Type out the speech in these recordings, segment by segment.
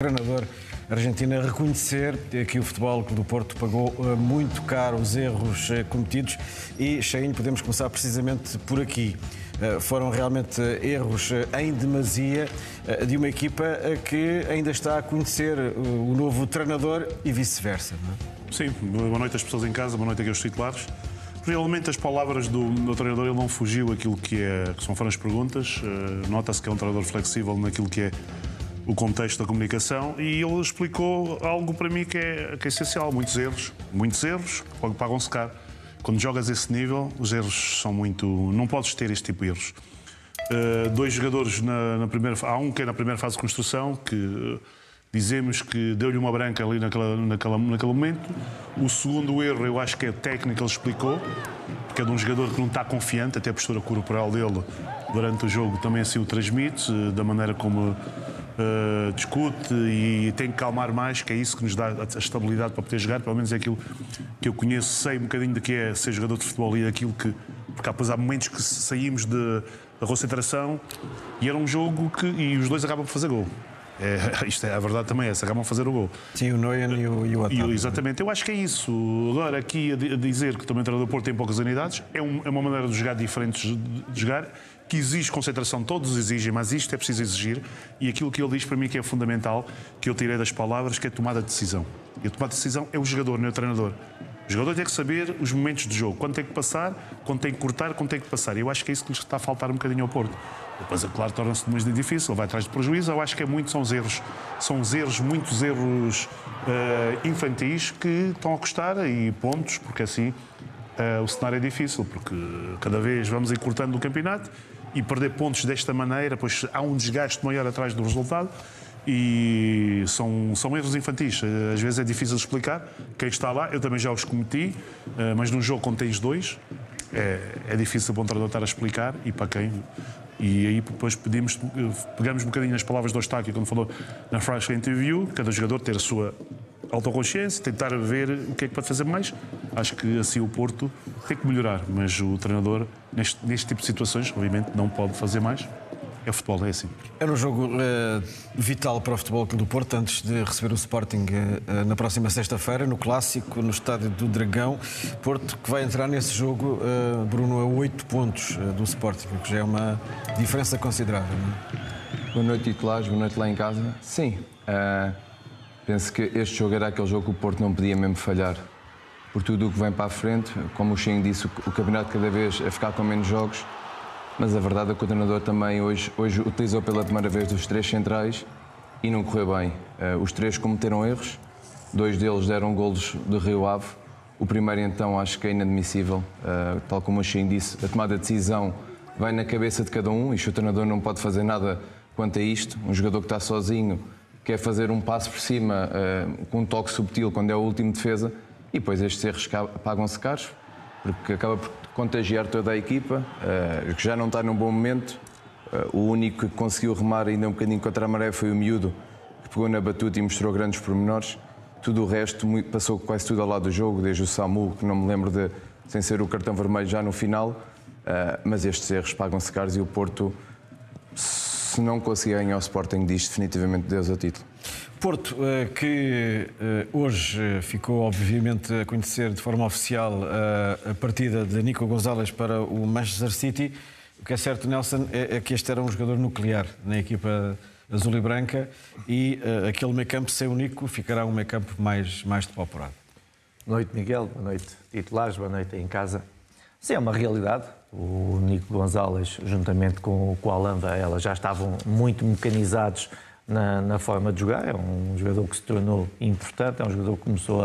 O treinador argentino a reconhecer que o Futebol Clube do Porto pagou muito caro os erros cometidos e, Cheinho, podemos começar precisamente por aqui. Foram realmente erros em demasia de uma equipa que ainda está a conhecer o novo treinador e vice-versa, não é? Sim, boa noite às pessoas em casa, boa noite aqui aos titulares. Realmente as palavras do treinador, ele não fugiu aquilo que foram as perguntas. Nota-se que é um treinador flexível naquilo que é o contexto da comunicação, e ele explicou algo para mim que é essencial. Muitos erros pagam-se caro. Quando jogas esse nível, os erros são muito... Não podes ter este tipo de erros. Dois jogadores na primeira... Há um que é na primeira fase de construção, que dizemos que deu-lhe uma branca ali naquele momento. O segundo erro, eu acho que é técnico, ele explicou, porque é de um jogador que não está confiante, até a postura corporal dele durante o jogo também assim o transmite, da maneira como discute e tem que calmar mais, que é isso que nos dá a estabilidade para poder jogar. Pelo menos é aquilo que eu conheço, sei um bocadinho de que é ser jogador de futebol e daquilo que... Porque há momentos que saímos da concentração e era um jogo e os dois acabam por fazer gol. A verdade também é essa, acabam a fazer o gol. Sim, o Neuer e o Otávio. Exatamente, eu acho que é isso. Agora, aqui a dizer que também o treinador do Porto tem poucas unidades, é uma maneira de jogar diferente de jogar, que exige concentração, todos exigem, mas isto é preciso exigir, e aquilo que ele diz para mim que é fundamental, que eu tirei das palavras, que é a tomada de decisão. E a tomada de decisão é o jogador, não é o treinador. O jogador tem que saber os momentos de jogo, quando tem que passar, quando tem que cortar, quando tem que passar. E eu acho que é isso que nos está a faltar um bocadinho ao Porto. Depois, claro, torna-se muito difícil, vai atrás de prejuízo. Eu acho que muitos erros infantis que estão a custar e pontos, porque assim o cenário é difícil, porque cada vez vamos encurtando o campeonato e perder pontos desta maneira, pois há um desgaste maior atrás do resultado. E são erros infantis. Às vezes é difícil de explicar. Quem está lá, eu também já os cometi, mas num jogo quando tens dois, é difícil para um treinador estar a explicar e para quem. E aí depois pegamos um bocadinho nas palavras do Eustáquio quando falou na Flash Interview, cada jogador ter a sua autoconsciência, tentar ver o que é que pode fazer mais. Acho que assim o Porto tem que melhorar, mas o treinador, neste tipo de situações, obviamente não pode fazer mais. É futebol, é assim. Era um jogo vital para o Futebol Clube do Porto, antes de receber o Sporting na próxima sexta-feira, no Clássico, no Estádio do Dragão. Porto que vai entrar nesse jogo, Bruno, a 8 pontos do Sporting, que já é uma diferença considerável, não é? Boa noite, titulares, boa noite lá em casa. Sim, penso que este jogo era aquele jogo que o Porto não podia mesmo falhar. Por tudo o que vem para a frente, como o Cheinho disse, o campeonato cada vez a ficar com menos jogos. Mas a verdade é que o treinador também hoje utilizou pela primeira vez os três centrais e não correu bem. Os três cometeram erros, dois deles deram golos de Rio Ave. O primeiro, então, acho que é inadmissível. Tal como o Cheinho disse, a tomada de decisão vai na cabeça de cada um e o treinador não pode fazer nada quanto a isto. Um jogador que está sozinho quer fazer um passo por cima com um toque subtil quando é o último defesa e depois estes erros pagam-se caros, porque acaba por contagiar toda a equipa, que já não está num bom momento. O único que conseguiu remar ainda um bocadinho contra a maré foi o miúdo, que pegou na batuta e mostrou grandes pormenores. Tudo o resto passou quase tudo ao lado do jogo, desde o Samu, que não me lembro sem ser o cartão vermelho já no final, mas estes erros pagam-se caros e o Porto, se não conseguir ganhar o Sporting, diz definitivamente Deus ao título. Porto, que hoje ficou obviamente a conhecer de forma oficial a partida de Nico Gonzalez para o Manchester City. O que é certo, Nelson, é que este era um jogador nuclear na equipa azul e branca e aquele meio-campo sem o Nico ficará um meio-campo mais depauperado. Boa noite, Miguel. Boa noite, titulares. Boa noite em casa. Sim, é uma realidade. O Nico Gonzalez, juntamente com o Alanda, elas já estavam muito mecanizados na forma de jogar. É um jogador que se tornou importante, é um jogador que começou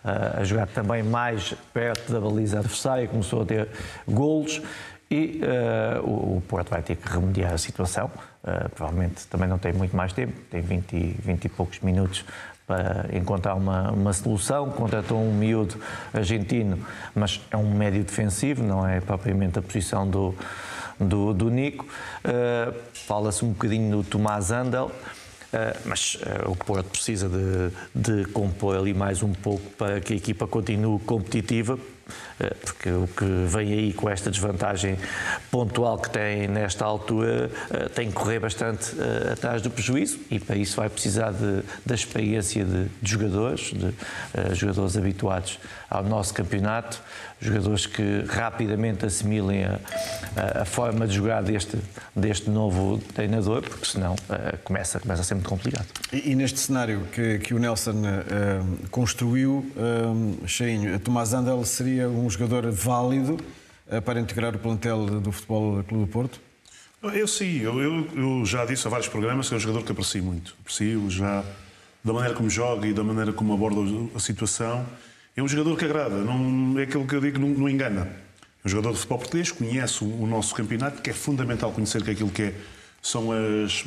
a jogar também mais perto da baliza adversária, começou a ter golos e o Porto vai ter que remediar a situação. Provavelmente também não tem muito mais tempo, tem 20 e poucos minutos para encontrar uma solução. Contratou um miúdo argentino, mas é um médio defensivo, não é propriamente a posição do Nico. Fala-se um bocadinho do Tomás Handel, mas o Porto precisa de compor ali mais um pouco para que a equipa continue competitiva. porque o que vem aí com esta desvantagem pontual que tem nesta altura tem que correr bastante atrás do prejuízo, e para isso vai precisar da experiência de jogadores, jogadores habituados ao nosso campeonato, jogadores que rapidamente assimilem a forma de jogar deste novo treinador, porque senão começa a ser muito complicado. E neste cenário que o Nelson construiu, Cheinho, Tomás Andel seria um jogador válido para integrar o plantel do Futebol Clube do Porto? Eu sim, eu já disse a vários programas que é um jogador que aprecio muito. Aprecio já da maneira como joga e da maneira como aborda a situação. É um jogador que agrada, não é aquilo que eu digo, não engana. É um jogador de futebol português, conhece o nosso campeonato, que é fundamental conhecer que aquilo que são as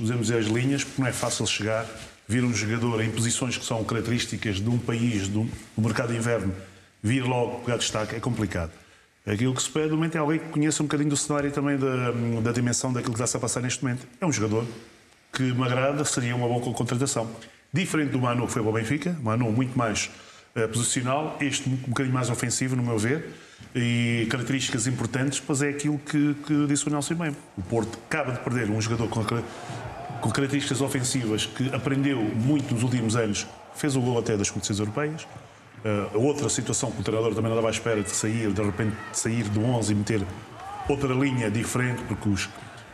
linhas, porque não é fácil chegar, vir um jogador em posições que são características de um país, do mercado de inverno, vir logo pegar destaque, é complicado. Aquilo que se pede, no momento, é alguém que conheça um bocadinho do cenário e também da dimensão daquilo que está-se a passar neste momento. É um jogador que me agrada, seria uma boa contratação. Diferente do Manu, que foi para o Benfica, Manu muito mais posicional, este um bocadinho mais ofensivo, no meu ver, e características importantes, mas é aquilo que disse o Nelson bem. O Porto acaba de perder um jogador com características ofensivas que aprendeu muito nos últimos anos, fez o gol até das competições europeias. Outra situação que o treinador também não dava à espera de repente sair do 11 e meter outra linha diferente, porque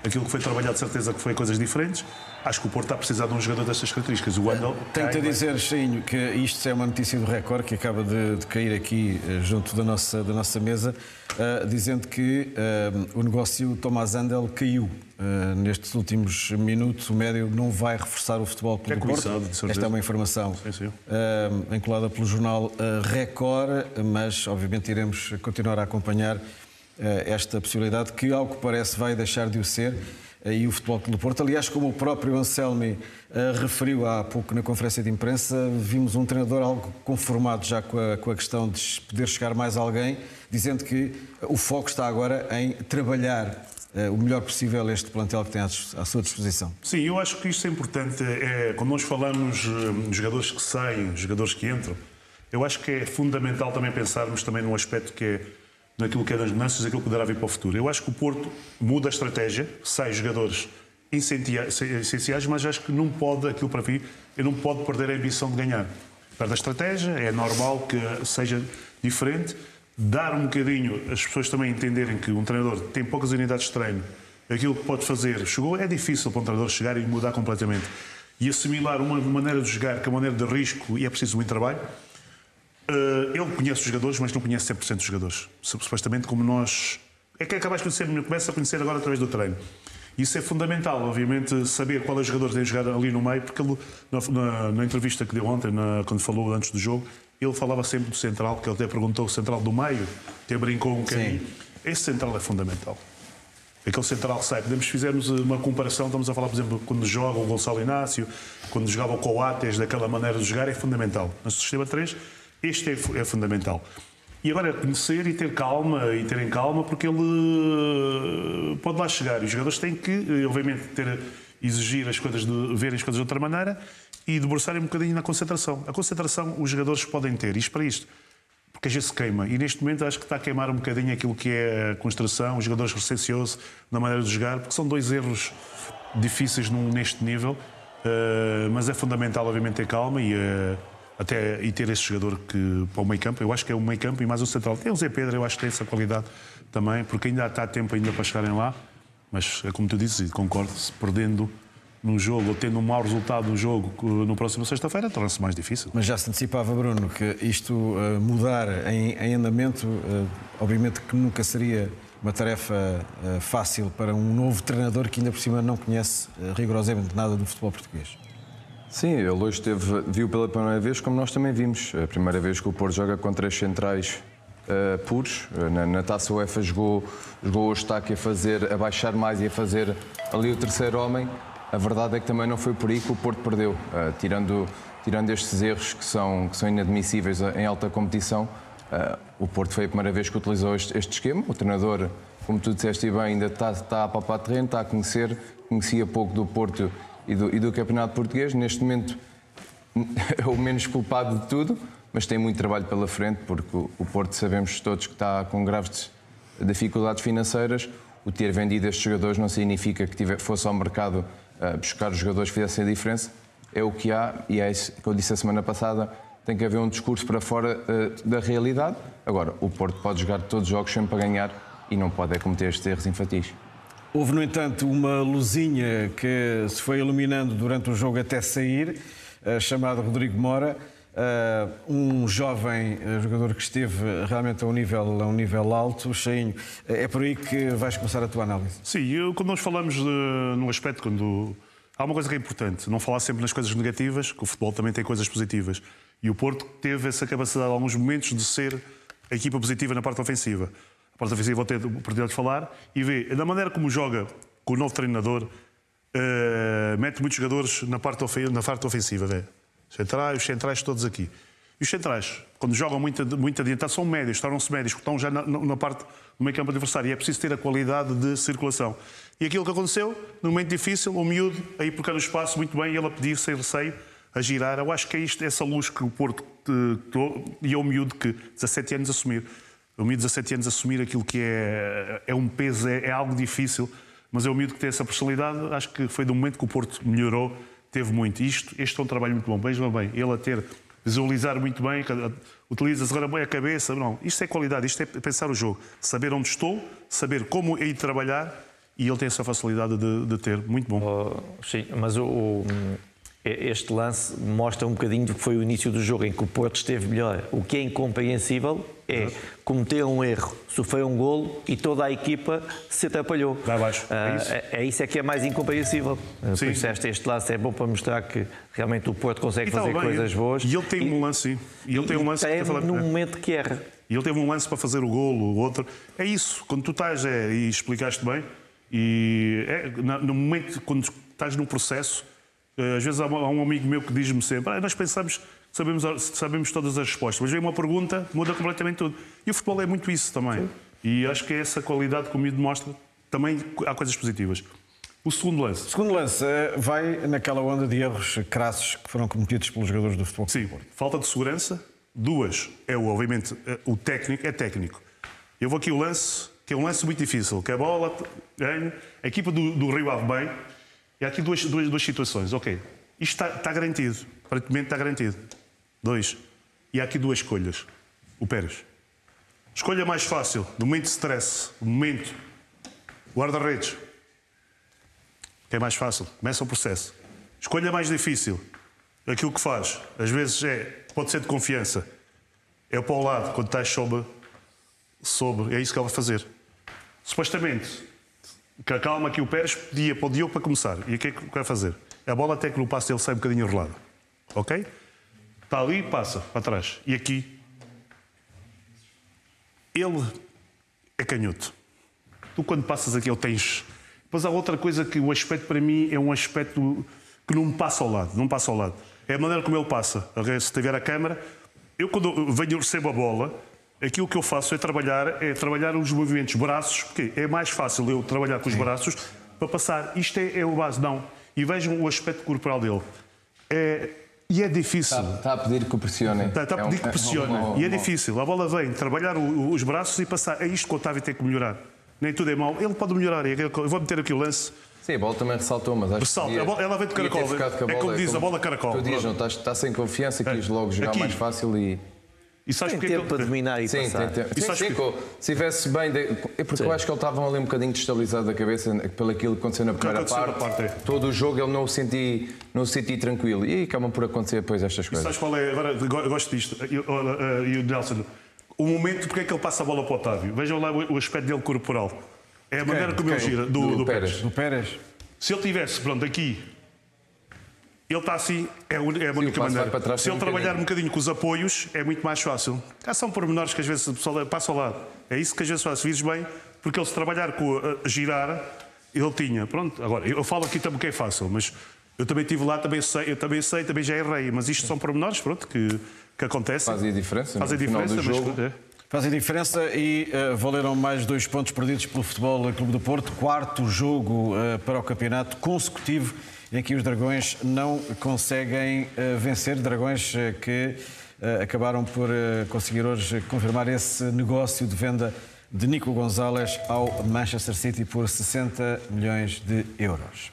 aquilo que foi trabalhado de certeza que foi coisas diferentes. Acho que o Porto está a precisar de um jogador destas características. O Wendel... Tenho-te a dizer, Cheinho, que isto é uma notícia do Record que acaba de cair aqui junto da nossa mesa, dizendo que o negócio Tomás Andel caiu nestes últimos minutos. O médio não vai reforçar o Futebol Clube do Porto. Esta é uma informação vinculada pelo jornal Record, mas obviamente iremos continuar a acompanhar esta possibilidade, que ao que parece vai deixar de o ser, e o Futebol Clube do Porto. Aliás, como o próprio Anselmi referiu há pouco na conferência de imprensa, vimos um treinador algo conformado já com a questão de poder chegar mais alguém, dizendo que o foco está agora em trabalhar o melhor possível este plantel que tem à sua disposição. Sim, eu acho que isto é importante. Quando nós falamos de jogadores que saem, jogadores que entram, eu acho que é fundamental também pensarmos também num aspecto que é naquilo que é das mudanças, aquilo que poderá vir para o futuro. Eu acho que o Porto muda a estratégia, sai jogadores essenciais, mas acho que não pode, aquilo para mim, eu não pode perder a ambição de ganhar. Perde a estratégia, é normal que seja diferente, dar um bocadinho, as pessoas também entenderem que um treinador tem poucas unidades de treino, aquilo que pode fazer, chegou, é difícil para um treinador chegar e mudar completamente. E assimilar uma maneira de jogar, que é uma maneira de risco, e é preciso muito trabalho. Ele conhece os jogadores, mas não conhece 100% dos jogadores. Supostamente como nós... É que acabas de conhecer, começa a conhecer agora através do treino. Isso é fundamental, obviamente, saber qual é o jogador que tem jogar ali no meio, porque ele, na entrevista que deu ontem, quando falou antes do jogo, ele falava sempre do central, porque ele até perguntou o central do meio, até brincou um bocadinho. Esse central é fundamental. Aquele central sai. Fizermos uma comparação, estamos a falar, por exemplo, quando joga o Gonçalo Inácio, quando jogava o Coates, daquela maneira de jogar, é fundamental. No sistema 3, este é fundamental. E agora é conhecer e ter calma, e terem calma, porque ele pode lá chegar. E os jogadores têm que, obviamente, exigir as coisas, verem as coisas de outra maneira e debruçarem um bocadinho na concentração. A concentração os jogadores podem ter, isto para isto, porque a gente se queima. E neste momento acho que está a queimar um bocadinho aquilo que é a concentração, os jogadores recenciosos na maneira de jogar, porque são dois erros difíceis neste nível, mas é fundamental, obviamente, ter calma e ter esse jogador para o meio campo. Eu acho que é o meio campo e mais o central. Tem o Zé Pedro, eu acho que tem essa qualidade também, porque ainda está tempo ainda para chegarem lá, mas é como tu dizes, e concordo, se perdendo num jogo ou tendo um mau resultado no jogo no próximo sexta-feira, torna-se mais difícil. Mas já se antecipava, Bruno, que isto mudar em andamento, obviamente que nunca seria uma tarefa fácil para um novo treinador que ainda por cima não conhece rigorosamente nada do futebol português. Sim, ele hoje viu pela primeira vez, como nós também vimos. A primeira vez que o Porto joga com 3 centrais puros. Na Taça UEFA jogou o Eustáquio a baixar mais e a fazer ali o terceiro homem. A verdade é que também não foi por aí que o Porto perdeu. Tirando estes erros que são inadmissíveis em alta competição, o Porto foi a primeira vez que utilizou este esquema. O treinador, como tu disseste bem, ainda está a palpar terreno, está a conhecia pouco do Porto e do Campeonato Português. Neste momento é o menos culpado de tudo, mas tem muito trabalho pela frente, porque o Porto sabemos todos que está com graves dificuldades financeiras. O ter vendido estes jogadores não significa que fosse ao mercado buscar os jogadores que fizessem a diferença. É o que há, e é isso que eu disse a semana passada, tem que haver um discurso para fora da realidade. Agora, o Porto pode jogar todos os jogos sempre para ganhar e não pode cometer estes erros infantis. Houve, no entanto, uma luzinha que se foi iluminando durante o jogo até sair, chamado Rodrigo Mora, um jovem jogador que esteve realmente a um nível alto. Cheinho, é por aí que vais começar a tua análise? Sim, quando nós falamos num aspecto, há uma coisa que é importante, não falar sempre nas coisas negativas, que o futebol também tem coisas positivas. E o Porto teve essa capacidade, em alguns momentos, de ser a equipa positiva na parte ofensiva. A parte ofensiva vou ter a oportunidade de falar e ver, da maneira como joga com o novo treinador, mete muitos jogadores na parte ofensiva. Vê. Os centrais todos aqui. E os centrais, quando jogam muito adiantados, são médios, tornam-se médios, porque estão já na parte do meio campo adversário. E é preciso ter a qualidade de circulação. E aquilo que aconteceu, no momento difícil, o miúdo, aí por cada espaço, muito bem, ele a pedir sem receio, a girar. Eu acho que é essa luz que o Porto e é o miúdo que 17 anos assumir. O miúdo de 17 anos assumir aquilo que é um peso, é algo difícil, mas é o miúdo que tem essa personalidade. Acho que foi do momento que o Porto melhorou, teve muito. Este é um trabalho muito bom. Vejam bem, ele a visualizar muito bem, utiliza-se agora bem a cabeça. Não, isto é qualidade, isto é pensar o jogo. Saber onde estou, saber como ir trabalhar, e ele tem essa facilidade de ter. Muito bom. Sim, mas este lance mostra um bocadinho do que foi o início do jogo, em que o Porto esteve melhor. O que é incompreensível é cometer um erro, sofrer um golo e toda a equipa se atrapalhou. Vai abaixo. Isso é que é mais incompreensível. Por isso este lance é bom para mostrar que realmente o Porto consegue fazer coisas boas. E ele tem um lance, sim. E ele tem um lance no momento que erra. E ele teve um lance para fazer o golo, o outro. É isso. Quando tu estás, e explicaste bem, e no momento, quando estás num processo, às vezes há um amigo meu que diz-me sempre: nós pensamos que sabemos todas as respostas, mas vem uma pergunta, muda completamente tudo. E o futebol é muito isso também. Sim. E acho que é essa qualidade que o miúdo demonstra. Também há coisas positivas. O segundo lance. O segundo lance vai naquela onda de erros crassos que foram cometidos pelos jogadores do futebol. Sim, falta de segurança. Duas, obviamente, o técnico. É técnico. Eu vou aqui o lance, que é um lance muito difícil, que a bola ganha, a equipa do Rio Ave bem. E há aqui duas situações. Ok, isto está garantido. Aparentemente está garantido. 2. E há aqui duas escolhas. O Pérez. Escolha mais fácil, no momento de stress, no momento guarda-redes. Que é mais fácil. Começa o processo. Escolha mais difícil. Aquilo que faz, às vezes pode ser de confiança. É para o lado, quando estás sobre. É isso que ele vai fazer. Supostamente, calma que o Pérez pedia para o Diogo para começar. E o que é que vai fazer? A bola até que no passo ele sai um bocadinho enrolado. Ok? Está ali, passa para trás. E aqui, ele é canhoto. Tu quando passas aqui, ele tens... Depois há outra coisa que o aspecto para mim é um aspecto que não me passa ao lado. Não passa ao lado. É a maneira como ele passa. Se tiver a câmara, eu quando venho recebo a bola, aquilo que eu faço é trabalhar os movimentos, braços, porque é mais fácil eu trabalhar com os braços para passar. Isto é o base, não. E vejam o aspecto corporal dele. E é difícil. Está a pedir que o pressionem. Está a pedir que pressionem. E é difícil. A bola vem trabalhar os braços e passar. É isto que o Otávio tem que melhorar. Nem tudo é mau. Ele pode melhorar. Eu vou meter aqui o lance. Sim, a bola também ressaltou, mas acho ressalta. Ela vem de caracol. É como diz, a bola caracol. Tu dizes, não, está sem confiança, quis logo jogar mais fácil e... E sabes tem tempo para dominar e sim, passar. Se estivesse bem... É porque eu acho que ele estava ali um bocadinho destabilizado da cabeça pelo aquilo que aconteceu na primeira parte. Todo o jogo ele não o senti tranquilo. E acabam por acontecer depois estas coisas. E sabes qual é? Agora, eu gosto disto. E o Nelson, o momento porque é que ele passa a bola para o Otávio. Vejam lá o aspecto dele corporal. É a maneira como ele gira. Do Pérez. Do Pérez. Se ele tivesse, pronto, aqui... Ele está assim, é a única maneira. Se ele trabalhar um bocadinho com os apoios, é muito mais fácil. Cá são pormenores que às vezes o pessoal passa ao lado. É isso que às vezes faz. Se vires bem, porque ele se trabalhar com a girar, ele tinha. Pronto, agora, eu falo aqui também que é fácil, mas eu também estive lá, também já errei. Mas isto são pormenores, pronto, que acontecem. Fazem a diferença. Fazem a diferença, do jogo. Fazem diferença e valeram mais 2 pontos perdidos pelo Futebol Clube do Porto. 4º jogo para o campeonato consecutivo em que os Dragões não conseguem vencer. Dragões que acabaram por conseguir hoje confirmar esse negócio de venda de Nico Gonzalez ao Manchester City por 60 milhões de euros.